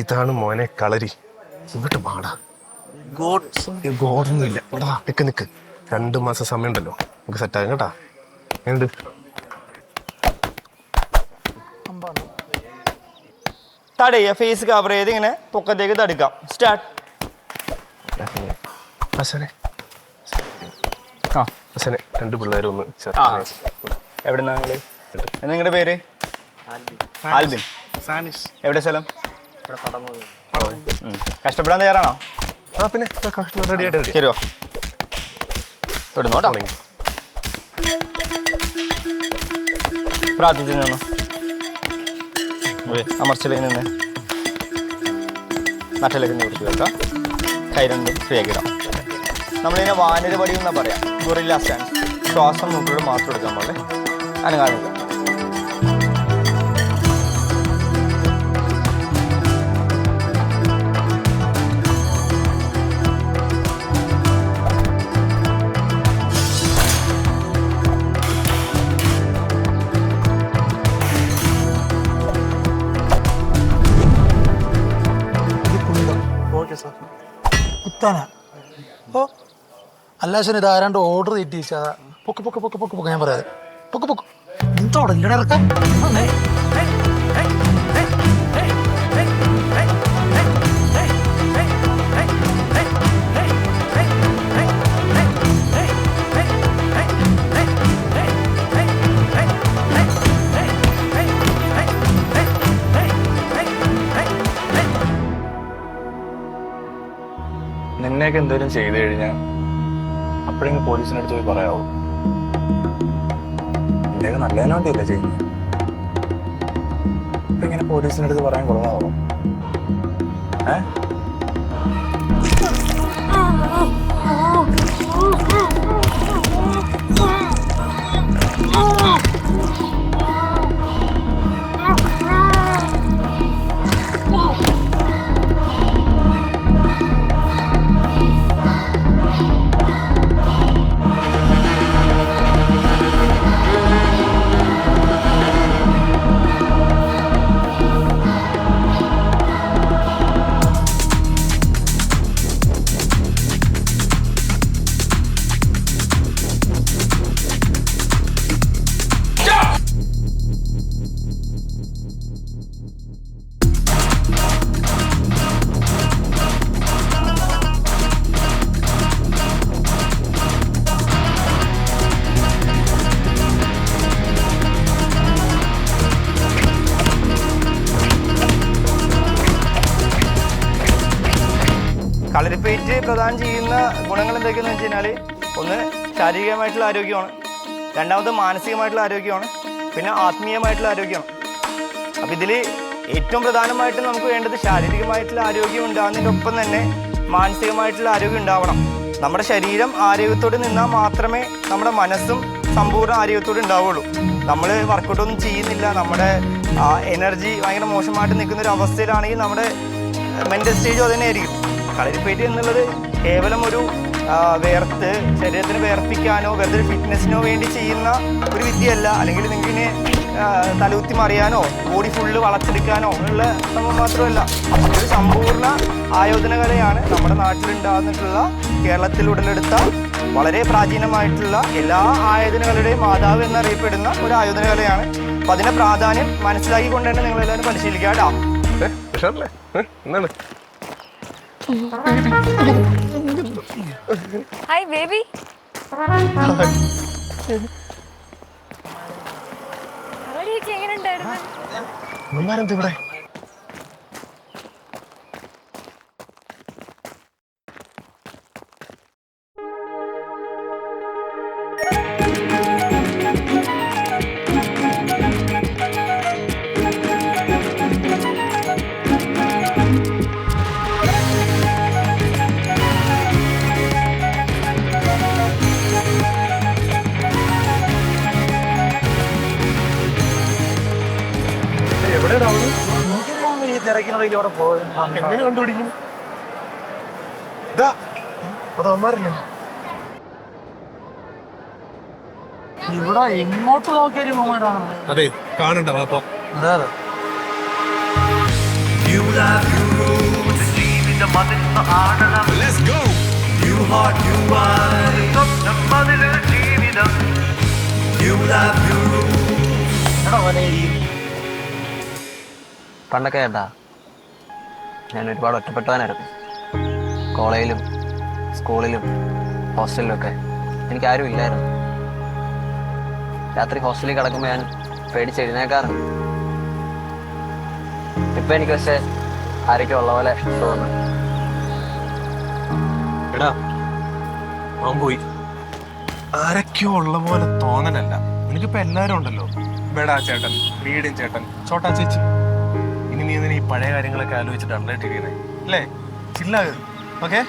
ഇതാണ് മോനെ കളരി. ഇങ്ങോട്ട് പാടാ. ഗോഡൊന്നുമില്ല. നിക്ക് 2 മാസം സമയം ഉണ്ടല്ലോ, നമുക്ക് സെറ്റാകും കേട്ടാ. എന്ത് തടയുക, ഫേസ് കവർ ചെയ്ത് ഇങ്ങനെ പൊക്കത്തേക്ക് തടുക്കാം. സ്റ്റാർട്ട്. അസനെ 2 പിള്ളേരൊന്ന് എവിടെ നിന്നാണ് നിങ്ങളുടെ പേര്? ആൽബിൻ. എവിടെ സ്ഥലം? കഷ്ടപ്പെടാൻ തയ്യാറാണോ? പിന്നെ റെഡി ആയിട്ട് ശരിയോ? തൊടുന്നോട്ടോ. പ്രാർത്ഥിച്ചു നിന്നോ. അമർച്ചയിൽ നിന്ന് നട്ടിലേക്ക് നിവർത്തി വെക്കാം. കൈ രണ്ടും ഫ്രീ ആക്കി ഇടാം. നമ്മളിതിനെ വാനര പടി എന്നാ പറയാം. Guerrilla stand. ശ്വാസം മൂക്കിലൂടെ മാത്രം എടുക്കാൻ പോലെ അനങ്ങാതെ. കുത്താന ഓ അല്ലാശന് ഇത് ആരാണ്ട് ഓർഡർ തെറ്റിച്ചാ. പൊക്ക് പൊക്ക് പൊക്ക് പൊക്ക് പൊക്ക് ഞാൻ പറയാതെ പൊക്ക് പൊക്ക് എന്തോടെ ഇങ്ങനെ ഇറക്കാം. നിന്നെയൊക്കെ എന്തെങ്കിലും ചെയ്തു കഴിഞ്ഞാൽ അപ്പോഴെങ്കിലും പോലീസിനടുത്ത് പോയി പറയാവോ? നിന്നെയൊക്കെ നല്ലതിനു വേണ്ടിയല്ലേ ചെയ്യുന്നത്. അപ്പൊ ഇങ്ങനെ പോലീസിനടുത്ത് പറയാൻ കുറവാണോ? കളരിപ്പയറ്റ് പ്രദാനം ചെയ്യുന്ന ഗുണങ്ങൾ എന്തൊക്കെയാണെന്ന് വെച്ച് കഴിഞ്ഞാൽ, ഒന്ന് ശാരീരികമായിട്ടുള്ള ആരോഗ്യമാണ്, രണ്ടാമത് മാനസികമായിട്ടുള്ള ആരോഗ്യമാണ്, പിന്നെ ആത്മീയമായിട്ടുള്ള ആരോഗ്യമാണ്. അപ്പം ഇതിൽ ഏറ്റവും പ്രധാനമായിട്ട് നമുക്ക് വേണ്ടത് ശാരീരികമായിട്ടുള്ള ആരോഗ്യം ഉണ്ടാകുന്നതിൻ്റെ ഒപ്പം തന്നെ മാനസികമായിട്ടുള്ള ആരോഗ്യം ഉണ്ടാവണം. നമ്മുടെ ശരീരം ആരോഗ്യത്തോടെ നിന്നാൽ മാത്രമേ നമ്മുടെ മനസ്സും സമ്പൂർണ്ണ ആരോഗ്യത്തോടെ ഉണ്ടാവുള്ളൂ. നമ്മൾ വർക്കൗട്ടൊന്നും ചെയ്യുന്നില്ല, നമ്മുടെ എനർജി ഭയങ്കര മോശമായിട്ട് നിൽക്കുന്ന ഒരു അവസ്ഥയിലാണെങ്കിൽ നമ്മുടെ മെൻ്റൽ സ്റ്റേജും അത് തന്നെ ആയിരിക്കും. കളരിപ്പയറ്റ് എന്നുള്ളത് കേവലം ഒരു ശരീരത്തിന് വേർപ്പിക്കാനോ വെറുതെ ഫിറ്റ്നസ്സിനോ വേണ്ടി ചെയ്യുന്ന ഒരു വിദ്യയല്ല. അല്ലെങ്കിൽ നിങ്ങൾക്കിനെ തലകുത്തി മറിയാനോ ബോഡി ഫുള്ള് വളച്ചെടുക്കാനോ ഉള്ള സംഭവം മാത്രമല്ല. ഒരു സമ്പൂർണ്ണ ആയോധന കലയാണ്. നമ്മുടെ നാട്ടിലുണ്ടാകുന്നിട്ടുള്ള, കേരളത്തിൽ ഉടലെടുത്ത വളരെ പ്രാചീനമായിട്ടുള്ള എല്ലാ ആയോധന കലയുടെയും മാതാവ് എന്നറിയപ്പെടുന്ന ഒരു ആയോധന കലയാണ്. അപ്പം അതിൻ്റെ പ്രാധാന്യം മനസ്സിലാക്കിക്കൊണ്ട് തന്നെ നിങ്ങളെല്ലാവരും പരിശീലിക്കുക കേട്ടോ. Hi baby. അവരെയൊക്കെ എങ്ങനെ ഉണ്ടായിരുന്നു? ഇവിടെ എങ്ങനെ കണ്ടുപിടിക്കും? ഇവിടെ ഇങ്ങോട്ട് നോക്കിയൊരു മൊമെന്റാണ്. അതെ, കാണണ്ട. അതെ അതെ. ഈ Let's go. പണ്ടൊക്കെ ഏട്ടാ ഞാൻ ഒരുപാട് ഒറ്റപ്പെട്ടവനായിരുന്നു. കോളേജിലും സ്കൂളിലും ഹോസ്റ്റലിലൊക്കെ എനിക്കാരും ഇല്ലായിരുന്നു. രാത്രി ഹോസ്റ്റലിൽ കിടക്കുമ്പോൾ ഞാൻ പേടിച്ച് എഴുന്നേക്കാറുണ്ട്. ഇപ്പം എനിക്ക് പക്ഷേ ആരൊക്കെ ഉള്ള പോലെ തോന്നുന്നു. എടാ അവൻ പോയി. ആരൊക്കെയോ ഉള്ള പോലെ തോന്നലല്ല, നിനക്കിപ്പോ എല്ലാരും ഉണ്ടല്ലോ. ബേടാ ചേട്ടൻ, മീഡിയം ചേട്ടൻ, ചോട്ടാ ചേച്ചി. ഇനി നീ എന്തിനാ ഈ പഴയ കാര്യങ്ങളൊക്കെ ആലോചിച്ചിട്ട് അണ്ടേറ്റിരിക്കണേ? അല്ലേ? ചില്ലാകരുത്. ഓക്കെ.